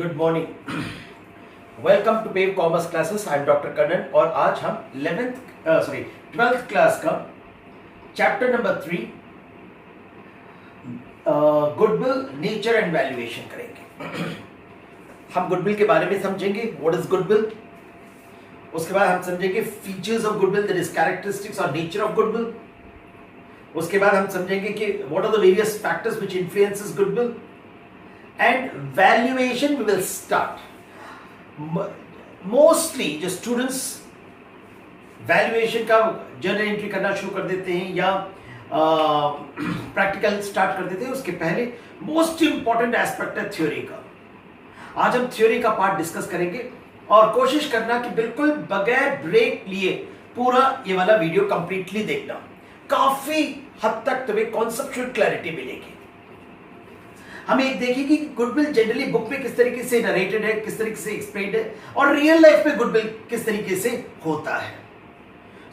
Good morning, welcome to pave commerce classes. I am doctor Kannan और आज हम 12th class का chapter number 3 goodwill nature and valuation करेंगे। हम गुडविल के बारे में समझेंगे, व्हाट इज गुडविल। उसके बाद हम समझेंगे features of goodwill, that is characteristics और नेचर ऑफ गुडविल। उसके बाद हम समझेंगे कि what are the various factors which influences goodwill and valuation we will start. Mostly जो students valuation का journal entry करना शुरू कर देते हैं या practical start कर देते हैं, उसके पहले most important aspect है theory का। आज हम theory का part discuss करेंगे और कोशिश करना कि बिल्कुल बगैर ब्रेक लिए पूरा ये वाला वीडियो कंप्लीटली देखना। काफी हद तक तुम्हें कॉन्सेप्चुअल क्लैरिटी मिलेगी। हम एक देखेंगे कि गुडविल जनरली बुक में किस तरीके से नरेटेड है, किस तरीके से एक्सप्लेन्ड है और रियल लाइफ में गुडविल किस तरीके से होता है।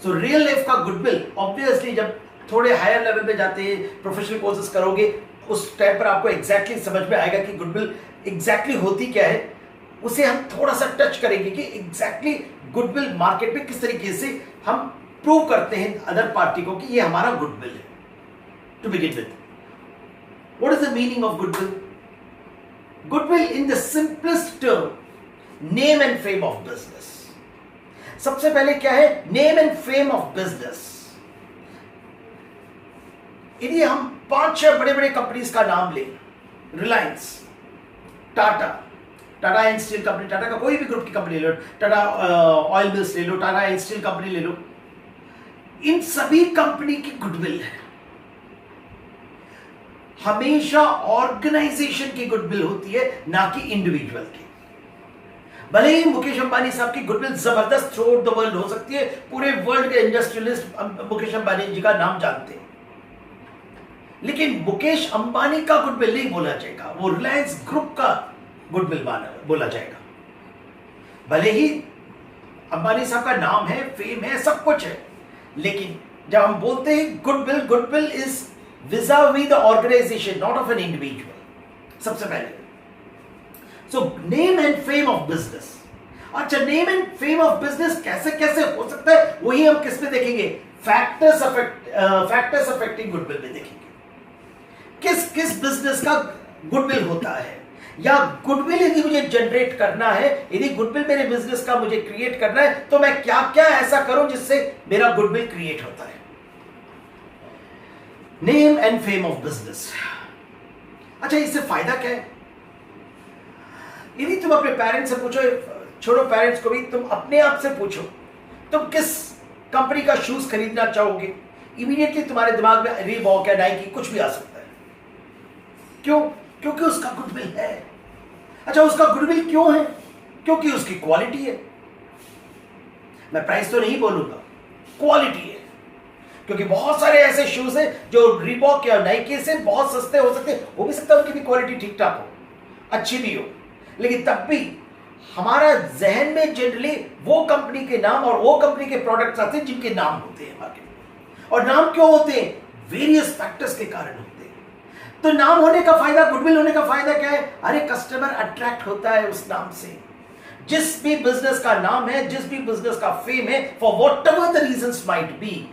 सो रियल लाइफ का गुडविल ऑब्वियसली जब थोड़े हायर लेवल पे जाते हैं, प्रोफेशनल कोर्सेज करोगे, उस टाइम पर आपको एग्जैक्टली समझ में आएगा कि गुडविल एग्जैक्टली होती क्या है। उसे हम थोड़ा सा टच करेंगे कि एग्जैक्टली गुडविल मार्केट में किस तरीके से हम प्रूव करते हैं अदर पार्टी को कि ये हमारा गुडविल है। To begin with, what is the meaning of goodwill? Goodwill in the simplest term, name and fame of business. सबसे पहले क्या है name and fame of business। यदि हम 5-6 बड़े बड़े कंपनीज का नाम लें, Reliance, Tata and steel company, Tata का कोई भी ग्रुप की कंपनी ले लो, टाटा ऑयल मिल्स ले लो, टाटा एंड स्टील कंपनी ले लो, इन सभी कंपनी की गुडविल है। हमेशा ऑर्गेनाइजेशन की गुडविल होती है, ना कि इंडिविजुअल की। भले ही मुकेश अंबानी साहब की गुडविल जबरदस्त थ्रू आउट द वर्ल्ड हो सकती है, पूरे वर्ल्ड के इंडस्ट्रियलिस्ट मुकेश अंबानी जी का नाम जानते हैं, लेकिन मुकेश अंबानी का गुडविल नहीं बोला जाएगा, वो रिलायंस ग्रुप का गुडविल बोला जाएगा। भले ही अंबानी साहब का नाम है, फेम है, सब कुछ है, लेकिन जब हम बोलते हैं goodwill, goodwill is vis-a-vis the organization, not of an individual। सबसे पहले so name and fame of business। अच्छा, name and fame of business कैसे कैसे हो सकता है, वही हम किस में देखेंगे, फैक्टर्स अफेक्टिंग गुडविल में देखेंगे। किस बिजनेस का गुडविल होता है, या गुडविल यदि मुझे जनरेट करना है, यदि गुडविल मेरे बिजनेस का मुझे क्रिएट करना है, तो मैं क्या क्या ऐसा करूं जिससे मेरा गुडविल क्रिएट होता है। Name and fame of business. अच्छा, इससे फायदा क्या है? यदि तुम अपने पेरेंट्स से पूछो, छोड़ो पेरेंट्स को भी, तुम अपने आप से पूछो तुम किस कंपनी का शूज खरीदना चाहोगे, इमीडिएटली तुम्हारे दिमाग में रीबॉक या नाइकी कुछ भी आ सकता है। क्यों? क्योंकि उसका गुडविल है। अच्छा, उसका गुडविल क्यों है? क्योंकि उसकी क्वालिटी है। मैं प्राइस तो नहीं बोलूंगा, क्वालिटी है। क्योंकि बहुत सारे ऐसे शूज हैं जो रीबॉक या नाइकी से बहुत सस्ते हो सकते हैं, हो भी सकता है उनकी भी क्वालिटी ठीक ठाक हो, अच्छी भी हो, लेकिन तब भी हमारा जहन में जनरली वो कंपनी के नाम और वो कंपनी के प्रोडक्ट्स आते हैं जिनके नाम होते हैं मार्केट में। और नाम क्यों होते हैं? वेरियस फैक्टर्स के कारण होते हैं। तो नाम होने का फायदा, गुडविल होने का फायदा क्या है? अरे, कस्टमर अट्रैक्ट होता है उस नाम से। जिस भी बिजनेस का नाम है, जिस भी बिजनेस का फेम है, for whatever the reasons might be,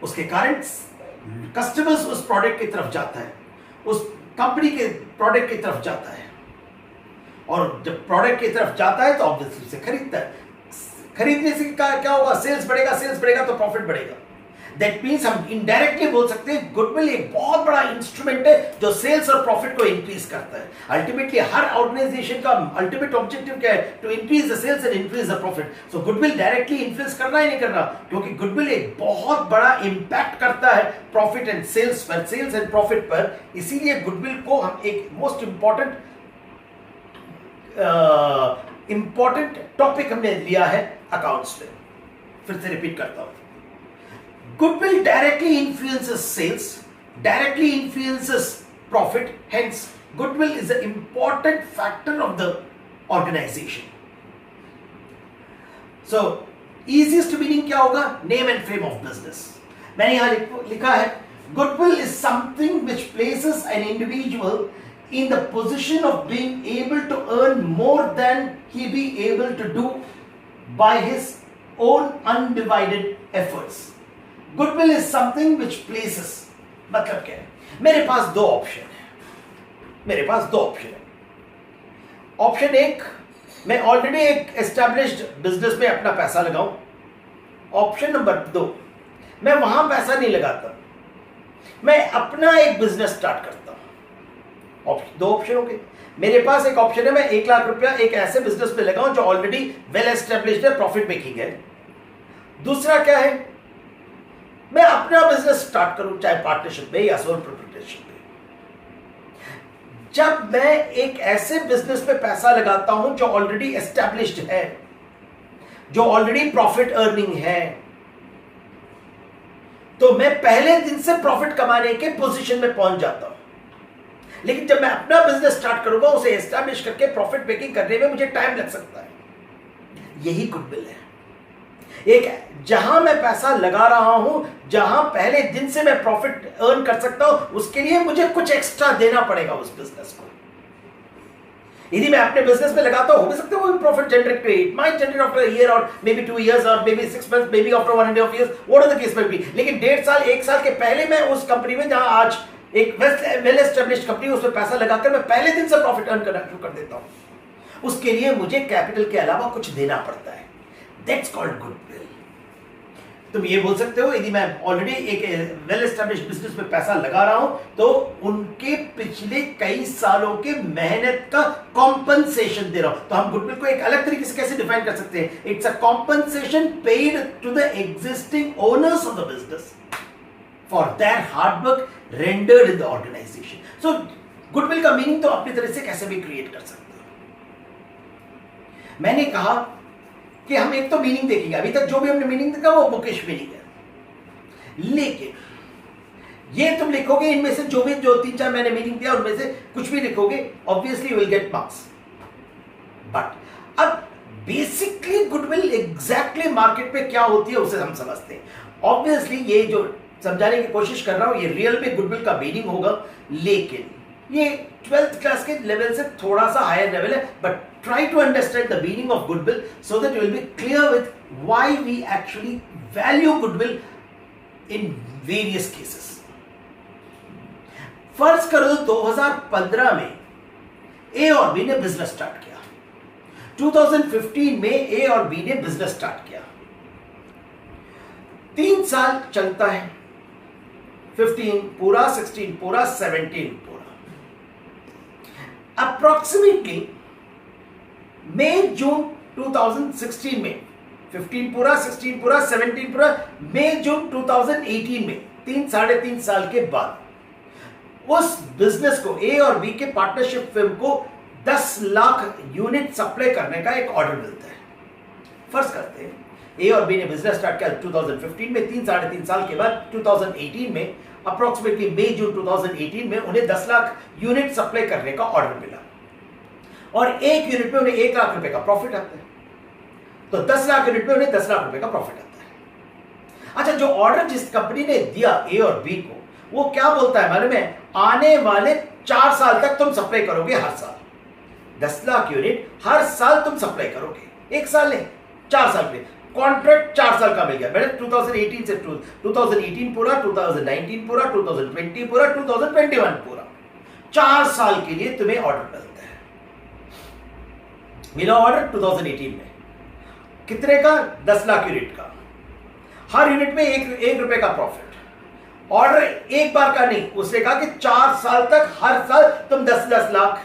उसके कारण कस्टमर्स उस प्रोडक्ट की तरफ जाता है, उस कंपनी के प्रोडक्ट की तरफ जाता है, और जब प्रोडक्ट की तरफ जाता है तो ऑब्वियसली उसे खरीदता है। खरीदने से क्या होगा? सेल्स बढ़ेगा तो प्रॉफिट बढ़ेगा। दैट मीन्स हम इनडायरेक्टली बोल सकते हैं गुडविल एक बहुत बड़ा इंस्ट्रूमेंट है जो सेल्स और प्रॉफिट को इंक्रीज करता है। अल्टीमेटली हर ऑर्गेनाइजेशन का अल्टीमेट ऑब्जेक्टिव क्या है? To increase the sales and increase the profit. So goodwill directly influence करना ही नहीं करना, क्योंकि गुडविल एक बहुत बड़ा इंपैक्ट करता है प्रॉफिट एंड सेल्स पर, सेल्स एंड प्रॉफिट पर। इसीलिए गुडविल को हम एक मोस्ट इंपॉर्टेंट टॉपिक हमने लिया है अकाउंट्स में। फिर से रिपीट करता हूं, goodwill directly influences sales, directly influences profit, hence goodwill is an important factor of the organization। So easiest meaning क्या होगा? name and fame of business। मैंने यहां लिखा है, goodwill is something which places an individual in the position of being able to earn more than he be able to do by his own undivided efforts. Goodwill is something which places. मतलब क्या है? मेरे पास दो option है। Option एक, मैं already एक established business में अपना पैसा लगाऊं। ऑप्शन नंबर दो, मैं वहां पैसा नहीं लगाता, मैं अपना एक बिजनेस स्टार्ट करता हूं। दो ऑप्शन हो गए। मेरे पास एक ऑप्शन है, मैं 1 लाख रुपया एक ऐसे बिजनेस में लगाऊं जो ऑलरेडी वेल एस्टैब्लिश्ड है, प्रॉफिट मेकिंग है। दूसरा क्या है, मैं अपना बिजनेस स्टार्ट करूं, चाहे पार्टनरशिप में या सोल प्रोप्राइटरशिप में। जब मैं एक ऐसे बिजनेस में पैसा लगाता हूं जो ऑलरेडी एस्टैब्लिश्ड है, जो ऑलरेडी प्रॉफिट अर्निंग है, तो मैं पहले दिन से प्रॉफिट कमाने के पोजीशन में पहुंच जाता हूं। लेकिन जब मैं अपना बिजनेस स्टार्ट करूंगा, उसे एस्टैब्लिश करके प्रॉफिट मेकिंग करने में मुझे टाइम लग सकता है। यही गुडविल है। एक जहां मैं पैसा लगा रहा हूं, जहां पहले दिन से मैं प्रॉफिट अर्न कर सकता हूं, उसके लिए मुझे कुछ एक्स्ट्रा देना पड़ेगा उस बिजनेस को। यदि मैं अपने बिजनेस में लगाता हूं, हो भी सकता है वो भी प्रॉफिट जनरेट करे, it might generate after a year और मे बी 2 years और may be 6 months, may be after 1.5 years, what the case may be. लेकिन 1.5 साल 1 साल के पहले मैं उस कंपनी में, जहां आज एक वेल एस्टैब्लिश्ड कंपनी, उसमें पैसा लगाकर मैं पहले दिन से प्रॉफिट अर्न करना शुरू कर देता हूं। उसके लिए मुझे कैपिटल के अलावा कुछ देना पड़ता है। That's called goodwill. तुम ये बोल सकते हो, यदि मैं ऑलरेडी एक वेल एस्टैब्लिश्ड बिजनेस में पैसा लगा रहा हूं, तो उनके पिछले कई सालों के मेहनत का कॉम्पनसेशन दे रहा हूं। तो हम गुडविल को एक अलग तरीके से कैसे डिफाइन कर सकते हैं? It's a compensation paid to the existing owners of the business for their hard work rendered in the organisation. So goodwill का मीनिंग तो अपनी तरह से कैसे भी क्रिएट कर सकते हो। मैंने कहा कि हम एक तो मीनिंग देखेंगे। अभी तक जो भी हमने मीनिंग देखा वो बुकिश मीनिंग है, लेकिन ये तुम लिखोगे, इनमें से जो 3-4 मैंने मीनिंग दिया उनमें से कुछ भी लिखोगे, obviously will get marks. But अब बेसिकली गुडविल एग्जैक्टली मार्केट में क्या होती है उसे हम समझते हैं। ऑब्वियसली ये जो समझाने की कोशिश कर रहा हूं, ये रियल में गुडविल का मीनिंग होगा, लेकिन ये 12th क्लास के लेवल से थोड़ा सा हायर लेवल है। But try to understand the meaning of goodwill so that you will be clear with why we actually value goodwill in various cases. फर्ज करो 2015 में ए और बी ने बिजनेस स्टार्ट किया, 2015 में ए और बी ने बिजनेस स्टार्ट किया, 3 साल चलता है, 15 पूरा, 16 पूरा, 17 पूरा। अप्रोक्सीमेटली मई जून 2016 में 15 पूरा, 16 पूरा, 17 पूरा, मई जून 2018 में 3-3.5 साल के बाद उस बिजनेस को, ए और बी के पार्टनरशिप फिल्म को 10 लाख यूनिट सप्लाई करने का एक ऑर्डर मिलता है। फर्ज करते हैं ए और बी ने बिजनेस स्टार्ट किया 2015 में, 3-3.5 साल के बाद 2018 में अप्रोक्सीमेटली मई जून 2018 में उन्हें 10 लाख यूनिट सप्लाई करने का ऑर्डर मिला और एक यूनिट में उन्हें 1 लाख रुपए का प्रॉफिट आता है। तो 10 लाख यूनिट में उन्हें 10 लाख रुपए का प्रॉफिट आता है। अच्छा, जो ऑर्डर जिस कंपनी ने दिया ए और बी को, वो क्या बोलता है मालूम है? आने वाले 4 साल तक तुम सप्लाई करोगे, हर साल 10 लाख यूनिट हर साल तुम सप्लाई करोगे। 1 साल नहीं, 4 साल के कॉन्ट्रैक्ट 4 साल का मिल गया। मैंने 2018 से 2018 पूरा, 2019 पूरा, 2020 पूरा, 2021 पूरा, 4 साल के लिए तुम्हें ऑर्डर मिलता है। मिला ऑर्डर 2018 में कितने का? 10 लाख यूनिट का, हर यूनिट में 1 रुपए का प्रॉफिट। ऑर्डर एक बार का नहीं, उसने कहा कि 4 साल तक हर साल तुम 10-10 लाख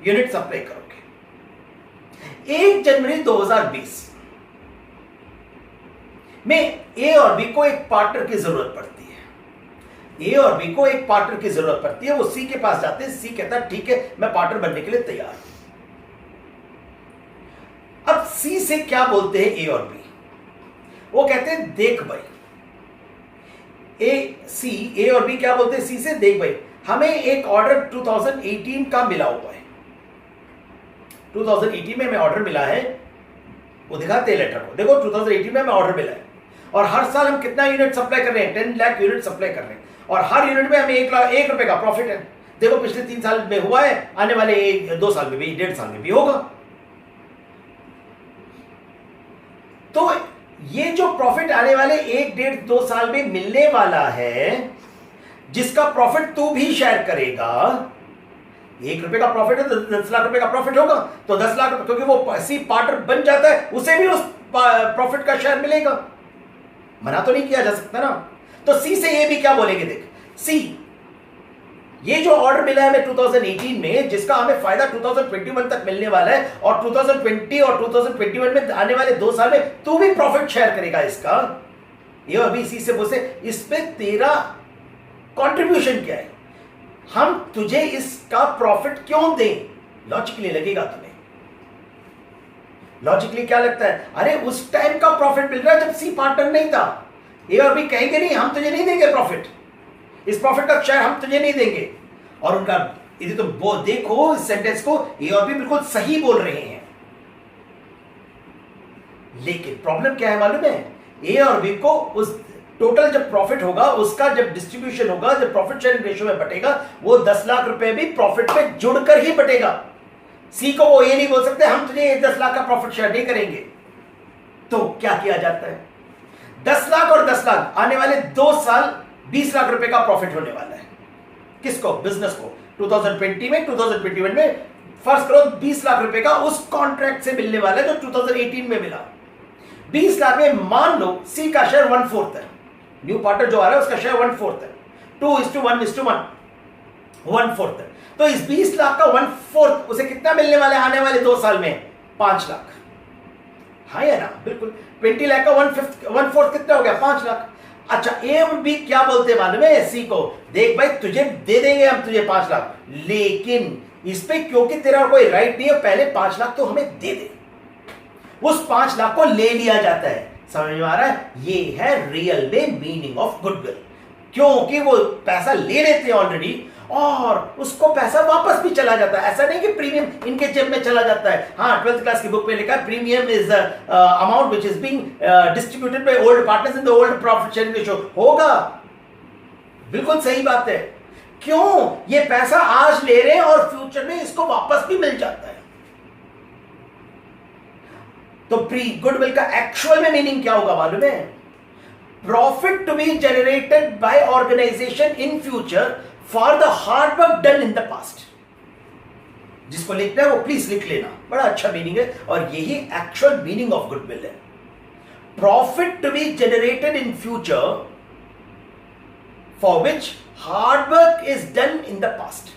यूनिट सप्लाई करोगे। 1 जनवरी 2020 में ए और बी को एक पार्टनर की जरूरत पड़ती है। ए और बी को एक पार्टनर की जरूरत पड़ती है। वो सी के पास जाते हैं, सी कहता है ठीक है, मैं पार्टनर बनने के लिए तैयार हूं। अब सी से क्या बोलते हैं ए और बी? वो कहते हैं देख भाई, ए और बी क्या बोलते हैं सी से? देख भाई, हमें एक ऑर्डर 2018 का मिला हुआ है, 2018 में हमें ऑर्डर मिला है। वो दिखाते हैं लेटर को, देखो 2018 में हमें ऑर्डर मिला है और हर साल हम कितना यूनिट सप्लाई कर रहे हैं? 10 लाख यूनिट सप्लाई कर रहे हैं और हर यूनिट में हमें 1 रुपए का प्रॉफिट है। देखो पिछले 3 साल में हुआ है, आने वाले 2 साल में भी, 1.5 साल में भी होगा। तो ये जो प्रॉफिट आने वाले 1-1.5-2 साल में मिलने वाला है, जिसका प्रॉफिट तू भी शेयर करेगा, 1 रुपए का प्रॉफिट है तो 10 लाख रुपए का प्रॉफिट होगा, तो 10 लाख, क्योंकि वो सी पार्टनर बन जाता है, उसे भी उस प्रॉफिट का शेयर मिलेगा। मना तो नहीं किया जा सकता ना। तो सी से ये भी क्या बोलेंगे, देख सी, ये जो ऑर्डर मिला है हमें 2018 में, जिसका हमें फायदा 2021 तक मिलने वाला है, और 2020 और 2021 में आने वाले 2 साल में तू भी प्रॉफिट शेयर करेगा इसका। ये अभी इसी से बोलते, इस पे तेरा कंट्रीब्यूशन क्या है, हम तुझे इसका प्रॉफिट क्यों दें। लॉजिकली लगेगा तुम्हें, लॉजिकली क्या लगता है, अरे उस टाइम का प्रॉफिट मिल रहा है जब सी पार्टनर नहीं था। ए और बी कहेंगे नहीं, हम तुझे नहीं देंगे प्रॉफिट, इस प्रॉफिट का शेयर हम तुझे नहीं देंगे। और उनका यदि तुम देखो इस सेंटेंस को, ए और बी बिल्कुल सही बोल रहे हैं, लेकिन प्रॉब्लम क्या है मालूम है, ए और बी को उस टोटल जब प्रॉफिट होगा, उसका जब डिस्ट्रीब्यूशन होगा, जब प्रॉफिट शेयरिंग रेशियो में बटेगा, वो 10 लाख रुपए भी प्रॉफिट पे जुड़कर ही बटेगा। सी को वो ये नहीं बोल सकते हम तुझे 10 लाख का प्रॉफिट शेयर नहीं करेंगे। तो क्या किया जाता है, 10 लाख और 10 लाख, आने वाले 2 साल 20 लाख रुपए का प्रॉफिट होने वाला है। किसको, बिजनेस को। 2020 में, 2021 में फर्स्ट करो 20 लाख रुपए का उस कॉन्ट्रैक्ट से मिलने वाला है जो 2018 में मिला। 20 लाख में मान लो सी का शेयर 1/4 है, न्यू पार्टनर जो आ रहा है उसका शेयर 1/4 है, 2:1:1, 1/4 है। तो इस 20 लाख का 1/4 उसे कितना मिलने वाला है आने वाले 2 साल में, 5 लाख। हाँ या ना, बिल्कुल। 20 लाख का 1/4 कितना हो गया, 5 लाख। अच्छा, ए और बी क्या बोलते मालूम है सी को, देख भाई तुझे दे देंगे हम तुझे 5 लाख, लेकिन इस पे क्योंकि तेरा कोई राइट नहीं है, पहले 5 लाख तो हमें दे दे। उस 5 लाख को ले लिया जाता है। समझ में आ रहा है, ये है रियल में मीनिंग ऑफ गुडविल। क्योंकि वो पैसा ले लेते हैं ऑलरेडी, और उसको पैसा वापस भी चला जाता है। ऐसा नहीं कि प्रीमियम इनके जेब में चला जाता है। हाँ, 12th क्लास की बुक में लिखा है premium is amount which is being distributed by old partners in the old profit sharing ratio. होगा, बिल्कुल सही बात है। क्यों, ये पैसा आज ले रहे हैं और फ्यूचर में इसको वापस भी मिल जाता है। तो प्री गुडविल का एक्चुअल में मीनिंग क्या होगा मालूम है, profit to be generated by organisation in future for the hard work done in the past. जिसको लिखना है वो प्लीज लिख लेना, बड़ा अच्छा मीनिंग है, और यही एक्चुअल मीनिंग ऑफ गुडविल है। Profit to be generated in future for which hard work is done in the past.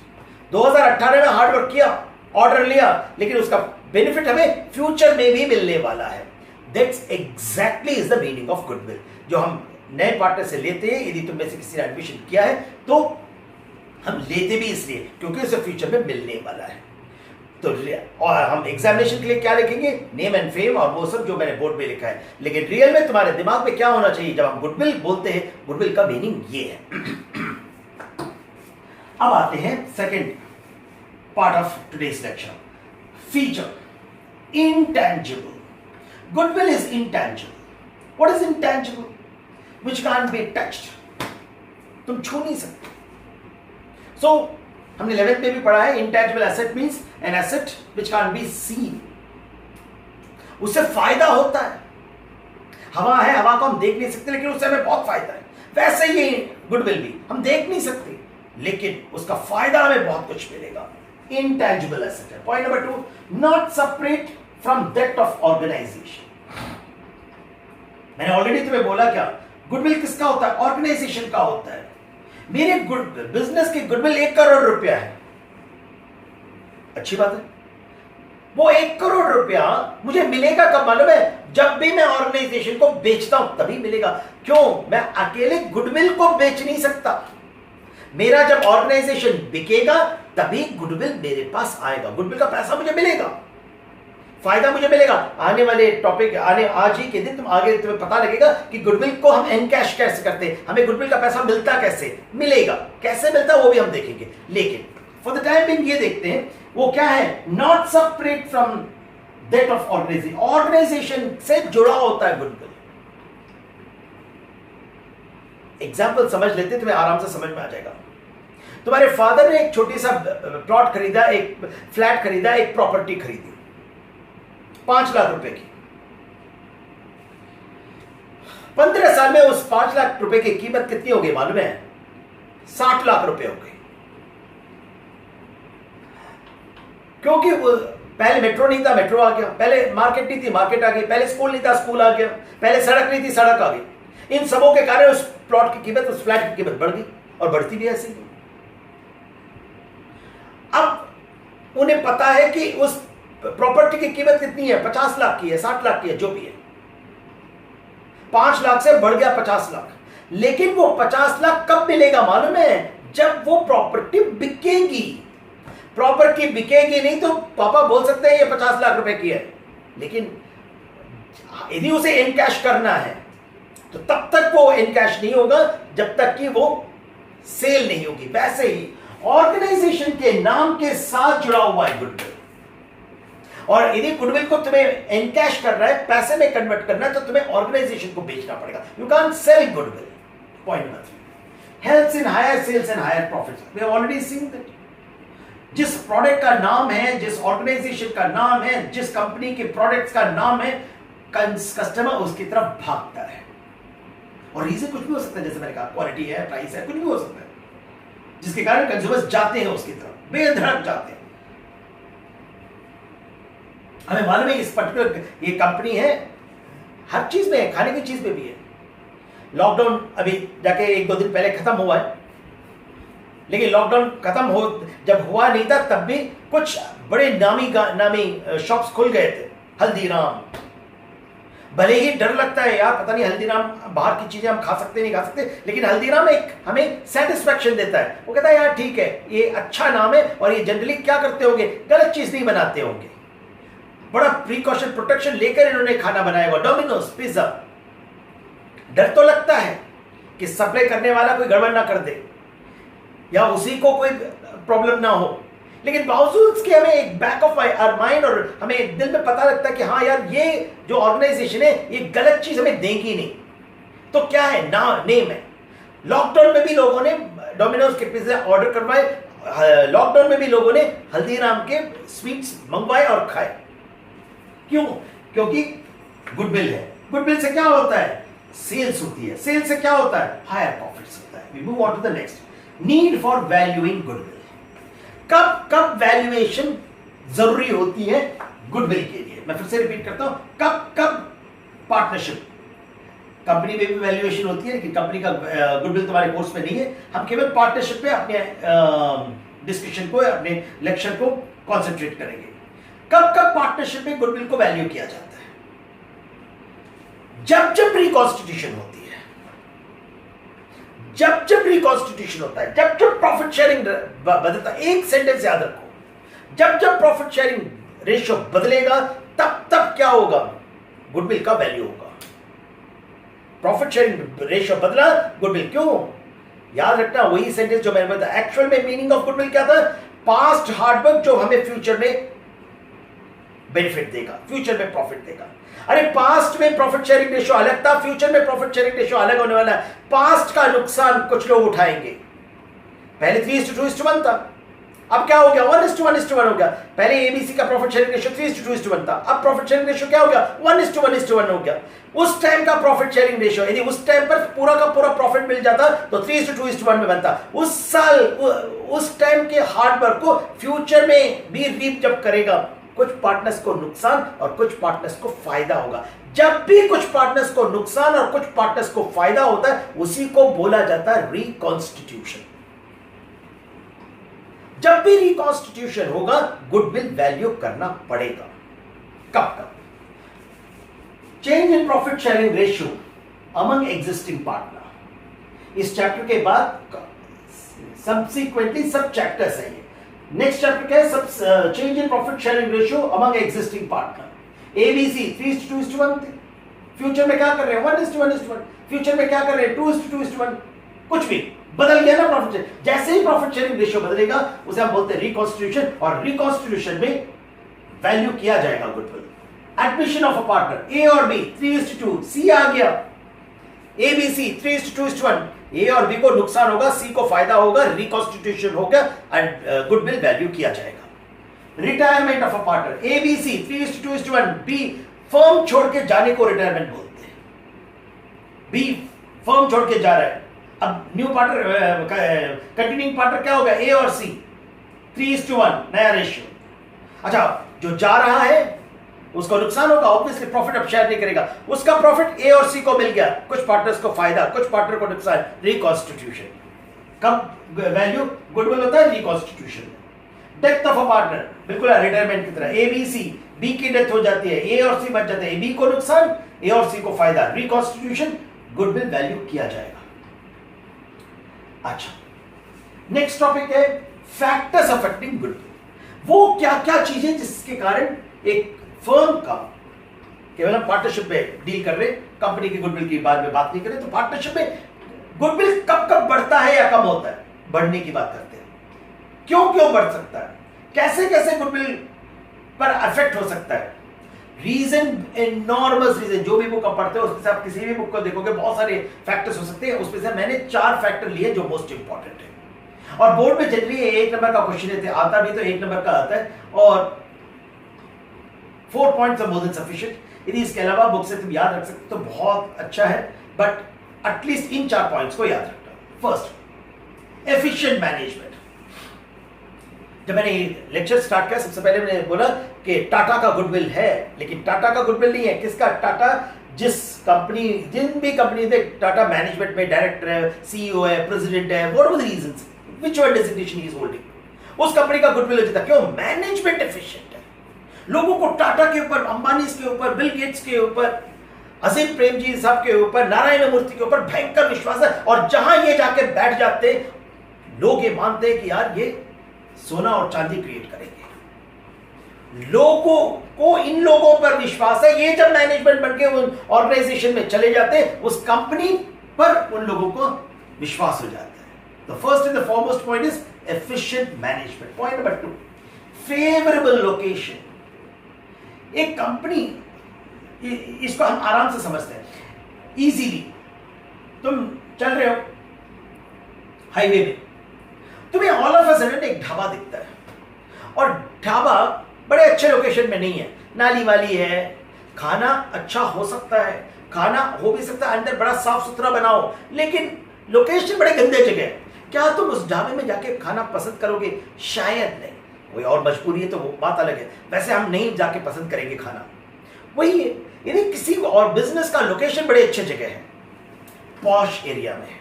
2018 में हार्ड वर्क किया, ऑर्डर लिया, लेकिन उसका बेनिफिट हमें फ्यूचर में भी मिलने वाला है। That's exactly is the meaning of goodwill, जो हम नए पार्टनर से लेते हैं। यदि तुम में से किसी ने एडमिशन किया है तो हम लेते भी इसलिए क्योंकि उसे फ्यूचर में मिलने वाला है। तो और हम एग्जामिनेशन के लिए क्या लिखेंगे, नेम एंड फेम और वो सब जो मैंने बोर्ड पे लिखा है। लेकिन रियल में तुम्हारे दिमाग में क्या होना चाहिए, जब हम गुडविल बोलते हैं, गुडविल का मीनिंग ये है। अब आते हैं second part of today's lecture, feature, intangible. Goodwill is intangible. What is intangible? Which can't be touched. तुम छू नहीं सकते। So हमने 11th में भी पढ़ा है, intangible asset means an asset which can't be seen. उससे फायदा होता है। हवा है, हवा को हम देख नहीं सकते, लेकिन उससे हमें बहुत फायदा है। वैसे ही गुडविल भी हम देख नहीं सकते, लेकिन उसका फायदा हमें बहुत कुछ मिलेगा। Intangible asset है। Point number 2, not separate from that of organization. मैंने ऑलरेडी तुम्हें बोला क्या, गुडविल किसका होता है, ऑर्गेनाइजेशन का होता है। मेरे बिजनेस की गुडविल 1 करोड़ रुपया है, अच्छी बात है। वो 1 करोड़ रुपया मुझे मिलेगा कब मालूम है, जब भी मैं ऑर्गेनाइजेशन को बेचता हूं तभी मिलेगा। क्यों, मैं अकेले गुडविल को बेच नहीं सकता। मेरा जब ऑर्गेनाइजेशन बिकेगा तभी गुडविल मेरे पास आएगा, गुडविल का पैसा मुझे मिलेगा, फायदा मुझे मिलेगा। आने वाले टॉपिक, आज ही के दिन तुम्हें पता लगेगा कि गुडविल को हम एनकैश कैसे करते हैं, हमें गुडविल का पैसा मिलता कैसे, मिलेगा कैसे मिलता वो भी हम देखेंगे। लेकिन फॉर द टाइम बिंग ये देखते हैं वो क्या है, not separate from that of organisation. Organisation से जुड़ा होता है गुडविल। एग्जाम्पल समझ लेते, तुम्हें आराम से समझ में आ जाएगा। तुम्हारे फादर ने एक छोटी सा प्लॉट खरीदा, एक फ्लैट खरीदा, एक प्रॉपर्टी खरीदी 5 लाख रुपए की। 15 साल में उस 5 लाख रुपए की कीमत कितनी हो गई मालूम है? 60 लाख रुपए हो गई। क्योंकि पहले मेट्रो नहीं था, मेट्रो आ गया। पहले मार्केट नहीं थी, मार्केट आ गई। पहले स्कूल नहीं था, स्कूल आ गया। पहले सड़क नहीं थी, सड़क आ गई। इन सबों के कारण उस प्लॉट की कीमत, उस फ्लैट की कीमत बढ़ गई और बढ़ती भी ऐसी। अब उन्हें पता है कि उस प्रॉपर्टी की कीमत कितनी है, 50 लाख की है, 60 लाख की है, जो भी है। 5 लाख से बढ़ गया 50 लाख। लेकिन वो 50 लाख कब मिलेगा मालूम है? जब वो प्रॉपर्टी बिकेगी। प्रॉपर्टी बिकेगी नहीं तो पापा बोल सकते हैं ये 50 लाख रुपए की है, लेकिन यदि उसे इनकैश करना है तो तब तक वो इनकैश नहीं होगा जब तक कि वो सेल नहीं होगी। वैसे ही ऑर्गेनाइजेशन के नाम के साथ जुड़ा हुआ है गुडविल, और यदि गुडविल को तुम्हें इनकैश करना है, पैसे में कन्वर्ट करना है, तो तुम्हें ऑर्गेनाइजेशन को बेचना पड़ेगा। You can sell goodwill. Point number 3, helps in higher sales and higher profits. We have already seen that. जिस प्रोडक्ट का नाम है, जिस ऑर्गेनाइजेशन का नाम है, जिस कंपनी के प्रोडक्ट्स का नाम है, कस्टमर उसकी तरफ भागता है। और रीजन कुछ भी हो सकता है, जैसे मैंने कहा क्वालिटी है, प्राइस है, कुछ भी हो सकता है, जिसके कारण कंज्यूमर्स जाते हैं उसकी तरफ, बेधड़क जाते हैं। हमें मालूम है इस पर्टिकुलर ये कंपनी है, हर चीज में है, खाने की चीज में भी है। लॉकडाउन अभी जाके 1-2 दिन पहले खत्म हुआ है, लेकिन लॉकडाउन खत्म हो जब हुआ नहीं था तब भी कुछ बड़े नामी शॉप्स खुल गए थे। हल्दीराम, भले ही डर लगता है यार, पता नहीं हल्दीराम बाहर की चीजें हम खा सकते नहीं खा सकते, लेकिन हल्दीराम एक हमें सेटिस्फैक्शन देता है। वो कहता है यार ठीक है, ये अच्छा नाम है और ये जनरली क्या करते होंगे, गलत चीज नहीं बनाते होंगे। बड़ा प्रिकॉशन, प्रोटेक्शन लेकर इन्होंने खाना बनाया हुआ। डोमिनोज पिज्जा, डर तो लगता है कि सप्लाई करने वाला कोई गड़बड़ ना कर दे या उसी को कोई प्रॉब्लम ना हो, लेकिन बावजूद इसके हमें एक बैक ऑफ आवर माइंड और हमें दिल में पता लगता है कि हाँ यार ये जो ऑर्गेनाइजेशन है ये गलत चीज हमें देगी नहीं। तो क्या है ना, नेम है। लॉकडाउन में भी लोगों ने डोमिनोज के पिज्जा ऑर्डर करवाए, लॉकडाउन में भी लोगों ने हल्दीराम के स्वीट्स मंगवाए और खाए। क्यों? क्योंकि गुडविल है। गुडविल से क्या होता है? सेल्स होती है। सेल्स से क्या होता है? हायर प्रॉफिट्स होता है। We move on to the next, need for valuing goodwill. कब वैल्यूएशन जरूरी होती है गुडविल के लिए? मैं फिर से रिपीट करता हूं, कब पार्टनरशिप, कंपनी में भी वैल्यूएशन होती है कि कंपनी का गुडविल तुम्हारे कोर्स में नहीं है, हम केवल पार्टनरशिप पे अपने डिस्कशन को, अपने लेक्चर को कॉन्सेंट्रेट करेंगे। कब पार्टनरशिप में गुडविल को वैल्यू किया जाता है? जब रिकॉन्स्टिट्यूशन होती है, जब रिकॉन्स्टिट्यूशन होता है, जब प्रॉफिट शेयरिंग बदलता है। एक सेंटेंस याद रखो, जब प्रॉफिट शेयरिंग रेशियो बदलेगा तब क्या होगा? गुडविल का वैल्यू होगा। प्रॉफिट शेयरिंग रेशियो बदला, गुडविल। क्यों? याद रखना वही सेंटेंस जो मैंने बताया। एक्चुअल में मीनिंग ऑफ गुडविल क्या था? पास्ट हार्डवर्क जो हमें फ्यूचर में बेनिफिट देगा, फ्यूचर में प्रॉफिट देगा। अरे पास्ट में प्रॉफिट शेयरिंग रेशियो अलग था, फ्यूचर में प्रॉफिट शेयरिंग रेशियो अलग होने वाला है। पास्ट का नुकसान कुछ लोग उठाएंगे। पहले 3:2:1 था, अब क्या हो गया? 1:1:1 हो गया। पहले एबीसी का प्रॉफिट शेयरिंग रेशियो 3:2:1 था, अब प्रॉफिट शेयरिंग रेशियो क्या हो गया? 1:1:1 हो गया। उस टाइम का प्रॉफिट शेयरिंग रेशियो, यदि उस टाइम पर पूरा का पूरा प्रॉफिट मिल जाता तो 3:2:1 में बनता। उस साल, उस टाइम के हार्डवर्क को फ्यूचर में भी रीप जब करेगा, कुछ पार्टनर्स को नुकसान और कुछ पार्टनर्स को फायदा होगा। जब भी कुछ पार्टनर्स को नुकसान और कुछ पार्टनर्स को फायदा होता है, उसी को बोला जाता है रिकॉन्स्टिट्यूशन। जब भी रिकॉन्स्टिट्यूशन होगा, गुडविल वैल्यू करना पड़ेगा। कब? Change in profit sharing ratio among existing partner. इस चैप्टर के बाद सब्सिक्वेंटली सब चैप्टर्स हैं। नेक्स्ट चैप्टर क्या है? सब change in profit sharing ratio among existing partner. ABC 3:2:1 थे, फ्यूचर में क्या कर रहे हैं? 1:1:1। फ्यूचर में क्या कर रहे हैं? 2:2:1। कुछ भी बदल गया ना प्रॉफिट शेयर। जैसे ही प्रॉफिट शेयरिंग रेशियो बदलेगा उसे हम बोलते हैं रिकॉन्स्टिट्यूशन, और रिकॉन्स्टिट्यूशन में वैल्यू किया जाएगा goodwill. Admission of a partner A और बी 3:2, सी आ गया। एबीसी 3:2:1, ए और बी को नुकसान होगा, सी को फायदा होगा, रिकॉन्स्टिट्यूशन होगा एंड गुडविल वैल्यू किया जाएगा। Retirement of a partner, A B C 3:2:1, B firm छोड़ के जाने को रिटायरमेंट बोलते हैं। बी फर्म छोड़ के जा रहा है, अब न्यू पार्टनर कंटिन्यूइंग पार्टनर क्या होगा, ए और सी 3:1 नया रेशियो। अच्छा, जो जा रहा है उसको नुकसान होगा, ऑब्वियसली प्रॉफिट अब शेयर नहीं करेगा, उसका प्रॉफिट ए और सी को मिल गया, कुछ पार्टनर्स को फायदा, कुछ पार्टनर को नुकसान, रिकॉन्स्टिट्यूशन। कब वैल्यू गुडविल होता है, reconstitution. Death of a partner, बिल्कुल रिटायरमेंट की तरह, ए बी सी, बी की डेथ हो जाती है, ए और सी बच जाते हैं, बी को नुकसान, ए और सी को फायदा, रिकॉन्स्टिट्यूशन, गुडविल वैल्यू किया जाएगा। अच्छा, नेक्स्ट टॉपिक है फैक्टर्स अफेक्टिंग गुडविल। वो क्या क्या चीजें जिसके कारण एक फर्म का, केवल हम पार्टनरशिप में डील कर रहे, कंपनी की गुडविल की बारे में बात नहीं करें, तो पार्टनरशिप में गुडविल कब कब बढ़ता है या कम होता है, बढ़ने की बात करते हैं। क्यों क्यों बढ़ सकता है, कैसे कैसे गुडविल पर अफेक्ट हो सकता है। रीजन, एनॉर्मस रीजन, जो भी बुक आप पढ़ते हो उसके साथ किसी भी बुक को देखोगे बहुत सारे फैक्टर्स हो सकते हैं, उसमें से मैंने 4 फैक्टर लिए जो मोस्ट इंपॉर्टेंट है। और बोर्ड में जनरली 1 नंबर का क्वेश्चन आता भी तो 1 नंबर का आता है, और 4 points are more than sufficient. यदि इसके अलावा बुक से तुम याद रख सकते तो बहुत अच्छा है, बट एटलीस्ट इन 4 पॉइंट्स को याद रखना। First, efficient management. जब मैंने लेक्चर स्टार्ट किया सबसे पहले मैंने बोला कि टाटा का गुडविल है, लेकिन टाटा का गुडविल नहीं है। किसका? टाटा, जिस कंपनी, जिन भी कंपनी में टाटा मैनेजमेंट में डायरेक्टर है, सीईओ है, प्रेसिडेंट है, what are the reasons, which one designation ही इज होल्डिंग, उस कंपनी का गुडविल हो जाता है। क्यों? मैनेजमेंट एफिशिएंट है। लोगों को टाटा के ऊपर, अंबानी के ऊपर, बिल गेट्स के ऊपर, अजीम प्रेमजी साहब के ऊपर, नारायण मूर्ति के ऊपर भयंकर विश्वास है, और जहां ये जाके बैठ जाते लोग ये मानते हैं कि यार ये सोना और चांदी क्रिएट करेंगे। लोगों को इन लोगों पर विश्वास है। ये जब मैनेजमेंट बनके उन ऑर्गेनाइजेशन में चले जाते हैं, उस कंपनी पर उन लोगों को विश्वास हो जाता है। The first and the foremost point is efficient management. Point number 2, favourable location. एक कंपनी, इसको हम आराम से समझते हैं, इजीली। तुम चल रहे हो हाईवे में, तुम्हें ऑल ऑफ अ सडन एक ढाबा दिखता है, और ढाबा बड़े अच्छे लोकेशन में नहीं है, नाली वाली है, खाना अच्छा हो सकता है, खाना हो भी सकता है, अंदर बड़ा साफ सुथरा बनाओ, लेकिन लोकेशन बड़े गंदे जगह है। क्या तुम उस ढाबे में जाके खाना पसंद करोगे? शायद नहीं। कोई और मजबूरी है तो वो बात अलग है, वैसे हम नहीं जाके पसंद करेंगे खाना। वही है, यदि किसी और बिजनेस का लोकेशन बड़े अच्छे जगह है, पॉश एरिया में,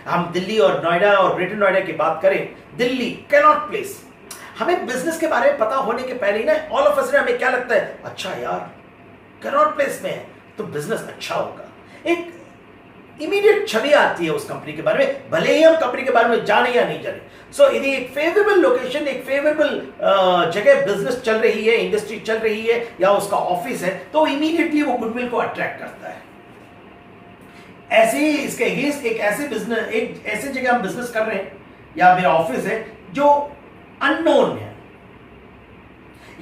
हम दिल्ली और नोएडा और ग्रेटर नोएडा की बात करें, दिल्ली कैनॉट प्लेस, हमें बिजनेस के बारे में पता होने के पहले ही ना ऑल ऑफ अ सडन हमें क्या लगता है, अच्छा यार कैनॉट प्लेस में है तो बिजनेस अच्छा होगा। एक इमीडिएट छवि आती है उस कंपनी के बारे में, भले ही हम कंपनी के बारे में जाने या नहीं जाने। सो यदि एक फेवरेबल लोकेशन, एक फेवरेबल जगह बिजनेस चल रही है, इंडस्ट्री चल रही है, या उसका ऑफिस है, तो इमीडिएटली वो गुडविल को अट्रैक्ट करता है। ऐसे ही इसके अगेंस्ट एक ऐसे बिजनेस, एक ऐसे जगह हम बिजनेस कर रहे हैं या मेरा ऑफिस है जो अननोन है,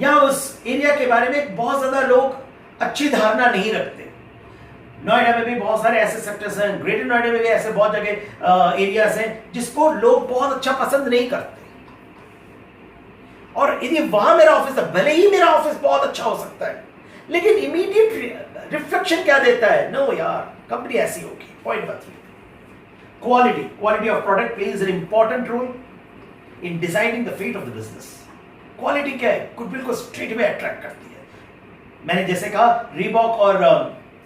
या उस एरिया के बारे में बहुत ज्यादा लोग अच्छी धारणा नहीं रखते। नोएडा में भी बहुत सारे ऐसे सेक्टर्स हैं, ग्रेटर नोएडा में भी ऐसे बहुत जगह एरियाज हैं जिसको लोग बहुत अच्छा पसंद नहीं करते। और यदि वहां मेरा ऑफिस है, भले ही मेरा ऑफिस बहुत अच्छा हो सकता है, लेकिन इमीडिएट रिफ्लेक्शन क्या देता है, नो यार कंपनी ऐसी होगी। Point number 3, quality of product plays an important role in deciding the fate of the business. Quality क्या है? गुडविल को स्ट्रेट में अट्रैक्ट करती है। मैंने जैसे कहा, रीबॉक और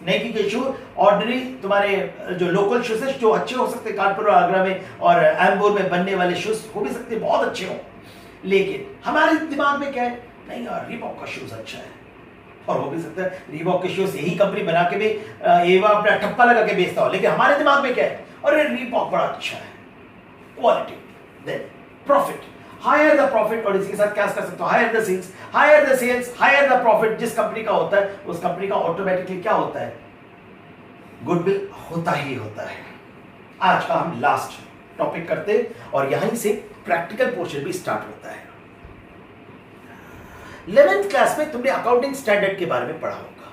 नाइकी के शू ऑर्डिनरी तुम्हारे जो लोकल शूज है, जो अच्छे हो सकते हैं, कानपुर और आगरा में और एम्बोर में बनने वाले शूज हो भी सकते हैं बहुत अच्छे हो, लेकिन हमारे दिमाग में क्या है, नहीं यार रीबॉक का शूज अच्छा है। और हो भी सकता है रीबॉक के शूज यही कंपनी बना के भी एवा अपना ठप्पा लगा के बेचता हो, लेकिन हमारे दिमाग में क्या है, अरे रीबॉक बड़ा अच्छा है। Quality, then profit, higher the profit, और इसके साथ क्या कर सकते हो, higher the sales, higher the profit. जिस कंपनी का होता है उस कंपनी का ऑटोमेटिकली क्या होता है, गुडविल होता ही होता है। आज का हम लास्ट टॉपिक करते हैं और यहीं से प्रैक्टिकल पोर्शन भी स्टार्ट होता है। 11th क्लास में तुमने अकाउंटिंग स्टैंडर्ड के बारे में पढ़ा होगा।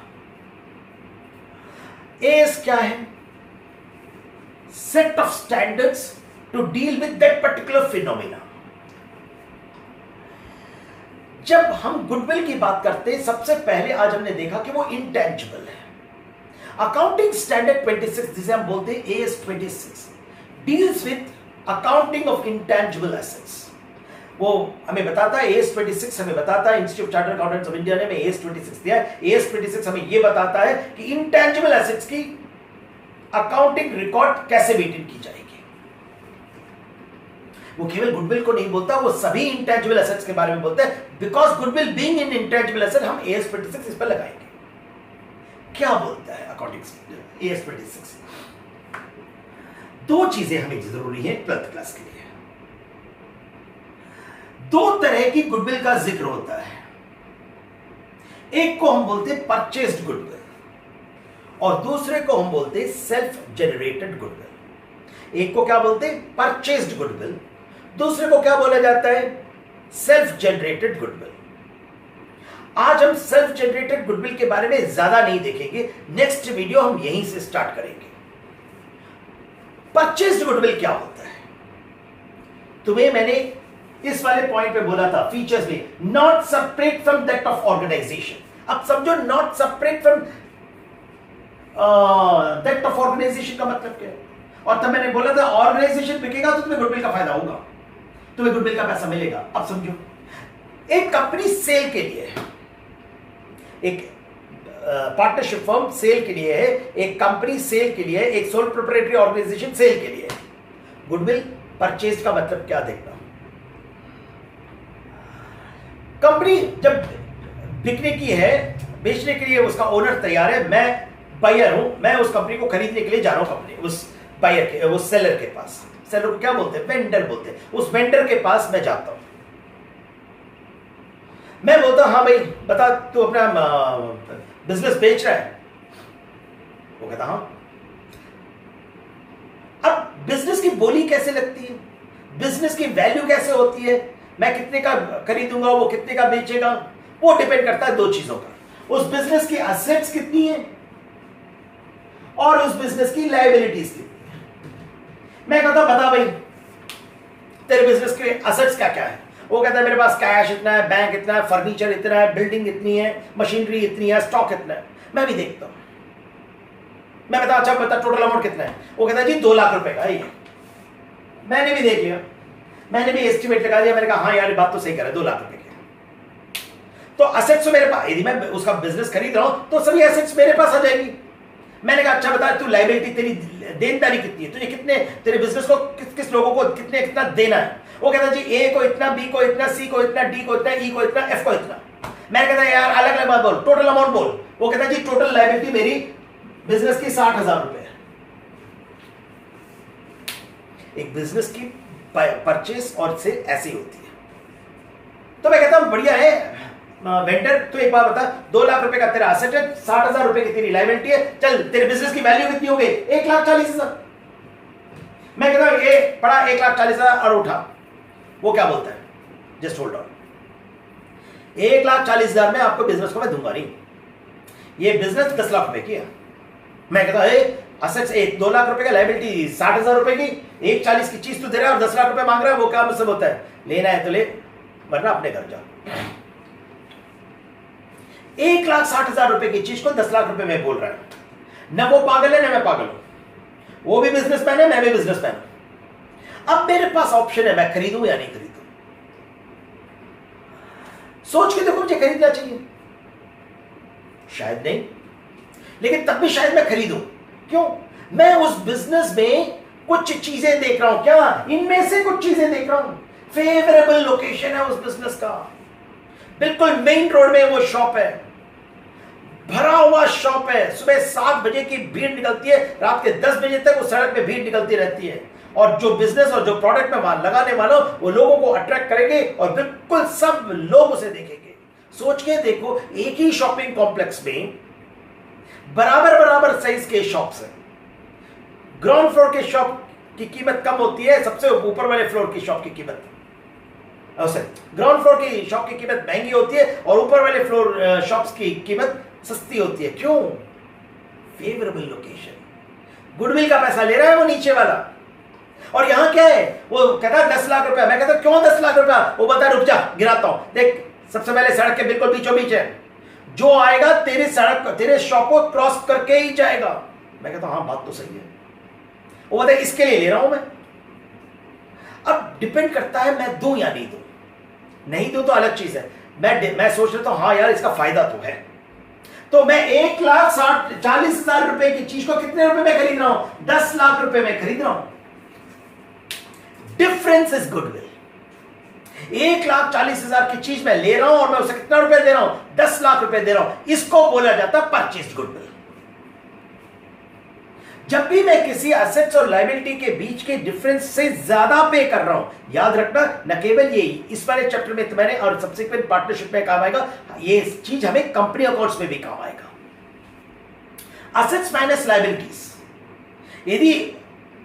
एस क्या है? set of standards to deal with that particular phenomena. जब हम गुडविल की बात करते हैं, सबसे पहले आज हमने देखा कि वो इंटेंजिबल है. अकाउंटिंग स्टैंडर्ड 26, जिसे हम बोलते हैं AS 26, deals with accounting of intangible assets. वो हमें बताता है, AS 26 हमें बताता है, institute chartered accountants of India ने हमें AS 26 दिया है. AS 26 हमें ये बताता है कि इंटेंजिबल एसेट्स की अकाउंटिंग रिकॉर्ड कैसे मेंटेन की जाएगी. वो केवल गुडविल को नहीं बोलता, वो सभी इंटेंजिबल एसेट्स के बारे में बोलता है. Because goodwill being in intangible asset, हम AS 26 इस पर लगाएंगे. क्या बोलता है अकाउंटिंग AS 26? दो चीजें हमें जरूरी है 12th क्लास के लिए. दो तरह की गुडविल का जिक्र होता है. एक को हम बोलते हैं परचेस्ड गुडविल और दूसरे को हम बोलते हैं सेल्फ जनरेटेड गुडविल. एक को क्या बोलते हैं? Purchased goodwill. दूसरे को क्या बोला जाता है? Self generated goodwill. आज हम सेल्फ जनरेटेड गुडविल के बारे में ज्यादा नहीं देखेंगे. नेक्स्ट वीडियो हम यहीं से स्टार्ट करेंगे. परचेस्ड गुडविल क्या होता है? तुम्हें मैंने इस वाले पॉइंट पे बोला था, फीचर्स में, not separate from that of organisation. अब समझो, not separate from that of organisation का मतलब क्या है? और तब मैंने बोला था ऑर्गेनाइजेशन बिकेगा तो तुम्हें गुडविल का फायदा होगा, तुम्हें गुडविल का पैसा मिलेगा. अब समझो, एक कंपनी सेल के लिए है, एक पार्टनरशिप फर्म सेल के लिए है, एक कंपनी सेल के लिए है, एक सोल प्रोप्राइटरी ऑर्गेनाइजेशन सेल के लिए है. गुडविल परचेज का मतलब क्या? देखना, कंपनी जब बिकने की है, बेचने के लिए उसका ओनर तैयार है, मैं बायर हूं, मैं उस कंपनी को खरीदने के लिए जा रहा हूं, कंपनी उस बायर के, उस सेलर के पास. सेलर को क्या बोलते हैं? वेंडर बोलते हैं. उस वेंडर के पास मैं जाता हूं, मैं बोलता हूं, हाँ भाई बता, तू अपना बिजनेस बेच रहा है? वो कहता हाँ. अब बिजनेस की बोली कैसे लगती है, बिजनेस की वैल्यू कैसे होती है, मैं कितने का खरीदूंगा, वो कितने का बेचेगा, वो डिपेंड करता है दो चीजों पर. उस बिजनेस की एसेट्स कितनी है और उस बिजनेस की लायबिलिटीज कितनी है. मैं कहता बता भाई तेरे बिजनेस के एसेट्स क्या क्या है. वो कहता है मेरे पास कैश इतना है, बैंक इतना है, फर्नीचर इतना है, बिल्डिंग इतनी है, मशीनरी इतनी है, स्टॉक इतना है. मैं भी देखता हूं, मैं कहता अच्छा बता टोटल अमाउंट कितना है. वो कहता है जी 2 लाख रुपए का है. मैंने भी देख लिया, मैंने भी एस्टिमेट लगा दिया. मैंने कहा हाँ यार बात तो सही कर रहा है, 2 लाख रुपए के. तो एसेट्स मेरे पास, यदि मैं उसका बिजनेस खरीद रहा हूं तो सभी एसेट्स मेरे पास आ जाएगी. मैंने कहा अच्छा बता तू लायबिलिटी, तेरी देनदारी कितनी है, तुझे कितने, तेरे बिजनेस को किस किस लोगों को कितने कितना देना है. वो कहता जी ए को इतना, बी को इतना, सी को इतना, डी को इतना, ई को इतना, एफ को इतना. मैंने कहता यार अलग अलग बात बोल, टोटल अमाउंट बोल. वो कहता जी टोटल लायबिलिटी मेरी बिजनेस की 60,000 रुपए है. एक बिजनेस की परचेस और से ऐसी होती है. तो मैं कहता हूं बढ़िया है वेंडर, तो एक बात बता, 2 लाख रुपए का तेरा एसेट है, 60,000 रुपए की तेरी लायबिलिटी है, चल तेरे बिजनेस की वैल्यू कितनी हो गई? 1,40,000. मैं कहता हूं ये पड़ा 1,40,000 और उठा. वो क्या बोलता है? जस्ट होल्ड ऑन, 1,40,000 में आपको बिजनेस को मैं दूंगा नहीं, ये बिजनेस 10 लाख रुपए की है. मैं कहता असेट्स 2 लाख रुपए का, लायबिलिटी 60,000 रुपए की, 1,40,000 की चीज तू दे रहा है और 10 लाख रुपए मांग रहा है. वो क्या मतलब होता है? लेना है तो ले, वरना अपने घर जा. 1,60,000 रुपए की चीज को 10 लाख रुपए में बोल रहा है. न वो पागल है न मैं पागल हूं. वो भी बिजनेसमैन है, मैं भी बिजनेसमैन हूं. अब मेरे पास ऑप्शन है, मैं खरीदूं या नहीं खरीदूं. सोच के देखो मुझे खरीदना चाहिए, शायद नहीं, लेकिन तब भी शायद मैं खरीदूं. क्यों? मैं उस बिजनेस में कुछ चीजें देख रहा हूं. क्या? इनमें से कुछ चीजें देख रहा हूं. फेवरेबल लोकेशन है उस बिजनेस का, बिल्कुल मेन रोड में वो शॉप है, भरा हुआ शॉप है. सुबह 7 बजे की भीड़ निकलती है, रात के 10 बजे तक उस सड़क पे भीड़ निकलती रहती है. और जो बिजनेस और जो प्रोडक्ट में माल लगाने वालों, वो लोगों को अट्रैक्ट करेंगे और बिल्कुल सब लोग उसे देखेंगे. सोच के देखो, एक ही शॉपिंग कॉम्प्लेक्स में बराबर बराबर साइज के शॉप्स हैं. ग्राउंड फ्लोर के शॉप की कीमत कम होती है, सबसे ऊपर वाले फ्लोर की शॉप की कीमत, ग्राउंड फ्लोर की शॉप की कीमत महंगी होती है और ऊपर वाले फ्लोर शॉप्स की कीमत सस्ती होती है. क्यों? Favourable location. गुडविल का पैसा ले रहा है वो नीचे वाला। और यहां क्या है, वो कहता है 10 लाख रुपया। मैं कहता हूं क्यों 10 लाख रुपया? वो बता रुक जा गिराता हूं, देख सबसे पहले सड़क के बिल्कुल बीचों बीच है, जो आएगा तेरी सड़क तेरे शॉप को क्रॉस करके ही जाएगा। मैं कहता हूं हाँ बात तो सही है। वो बताए इसके लिए ले रहा हूं मैं। अब डिपेंड करता है मैं दूं या नहीं दूं। नहीं दूं तो अलग चीज है, मैं सोच लेता हूं हाँ यार इसका फायदा तो है, तो मैं 1,40,000 रुपए की चीज को कितने रुपए में खरीद रहा हूं? 10 लाख रुपए में खरीद रहा हूं। Difference is goodwill. 1,40,000 की चीज मैं ले रहा हूं और मैं उसे कितना रुपए दे रहा हूं? 10 लाख रुपए दे रहा हूं। इसको बोला जाता है परचेज्ड गुडविल। जब भी मैं किसी एसेट्स और लायबिलिटी के बीच के डिफरेंस से ज्यादा पे कर रहा हूं, याद रखना न केवल ये इस वाले चैप्टर में तो मैंने और सब्सिक्वेंट पार्टनरशिप में काम आएगा, ये चीज हमें कंपनी अकाउंट्स में भी काम आएगा। Assets minus liabilities. यदि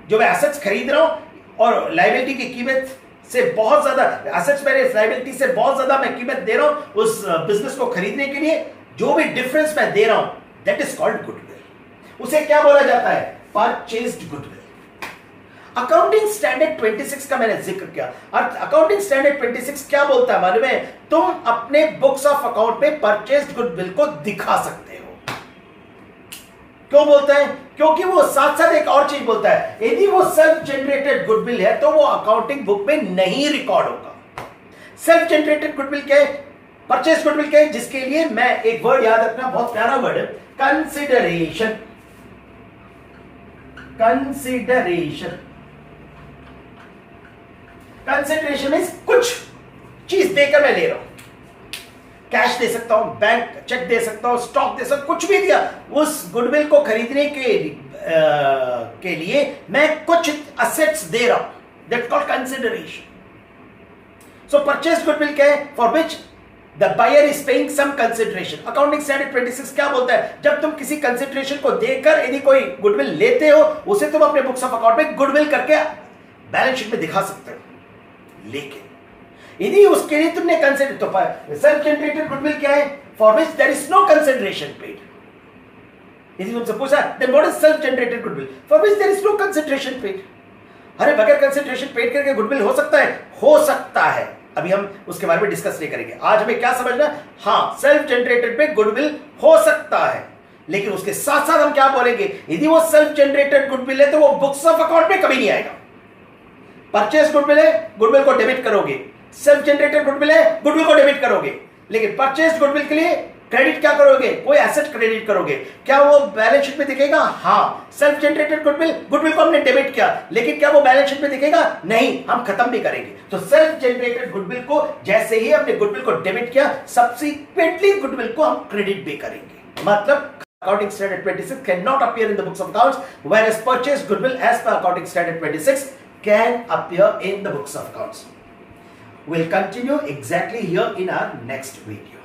जो मैं एसेट्स खरीद रहा हूं और लायबिलिटी की कीमत से बहुत ज्यादा, एसेट्स माइनस लायबिलिटी से बहुत ज्यादा मैं कीमत दे रहा हूं उस बिजनेस को खरीदने के लिए, जो भी डिफरेंस मैं दे रहा हूं दैट इज कॉल्ड गुडविल। उसे क्या बोला जाता है? Purchased goodwill. अकाउंटिंग स्टैंडर्ड 26 का मैंने जिक्र किया। और अकाउंटिंग स्टैंडर्ड 26 क्या बोलता है मालूम है? तुम अपने बुक्स ऑफ अकाउंट में परचेज्ड गुडविल को दिखा सकते हो। क्यों बोलता है? क्योंकि वो साथ साथ एक और चीज बोलता है, यदि वो सेल्फ जनरेटेड गुडविल है तो वो अकाउंटिंग बुक में नहीं रिकॉर्ड होगा। सेल्फ जनरेटेड गुडविल क्या है? परचेज गुडविल क्या है? जिसके लिए मैं एक वर्ड याद रखना, बहुत प्यारा वर्ड है, कंसिडरेशन। कंसिडरेशन। कंसिडरेशन मींस कुछ चीज देकर मैं ले रहा हूं। कैश दे सकता हूं, बैंक चेक दे सकता हूं, स्टॉक दे सकता हूं, कुछ भी दिया। उस गुडविल को खरीदने के लिए मैं कुछ असेट्स दे रहा हूं। That's called consideration. So purchase goodwill क्या है? For which the buyer is paying some consideration. Accounting standard 26 क्या बोलता है? जब तुम किसी कंसिडरेशन को देकर यदि कोई गुडविल लेते हो, उसे तुम अपने बुक्स ऑफ अकाउंट में गुडविल करके बैलेंस शीट में दिखा सकते हो। लेकिन यदि उसके लिए तुमने कंसिडर, तो सेल्फ जनरेटेड गुडविल क्या है? For which there is no consideration paid. यदि तुमसे पूछा then what is self generated goodwill? For which there is no consideration paid. अरे बगैर कंसिडरेशन पेड करके गुडविल हो सकता है? हो सकता है। अभी हम उसके बारे में डिस्कस नहीं करेंगे। आज हमें क्या समझना है? हाँ, सेल्फ जनरेटेड पे गुडविल हो सकता है, लेकिन उसके साथ साथ हम क्या बोलेंगे? यदि वो सेल्फ जनरेटेड गुडविल है तो वो बुक्स ऑफ अकाउंट में कभी नहीं आएगा। परचेस गुडविल है, गुडविल को डेबिट करोगे। सेल्फ जनरेटेड गुडविल है, गुडविल को डेबिट करोगे। लेकिन परचेस गुडविल के लिए क्रेडिट क्या करोगे? कोई एसेट क्रेडिट करोगे। क्या वो बैलेंस शीट में दिखेगा? हाँ। सेल्फ जनरेटेड गुडविल, गुडविल को हमने डेबिट किया, लेकिन क्या वो बैलेंस शीट में दिखेगा? नहीं, हम खत्म भी करेंगे। तो सेल्फ जनरेटेड गुडविल को जैसे ही हमने गुडविल को डेबिट किया, सब्सिक्वेंटली गुडविल को हम क्रेडिट भी करेंगे। मतलब Accounting Standard 26 cannot appear in the books of accounts, whereas purchased goodwill as per Accounting Standard 26 can appear in the books of accounts. We'll continue exactly here in our next video.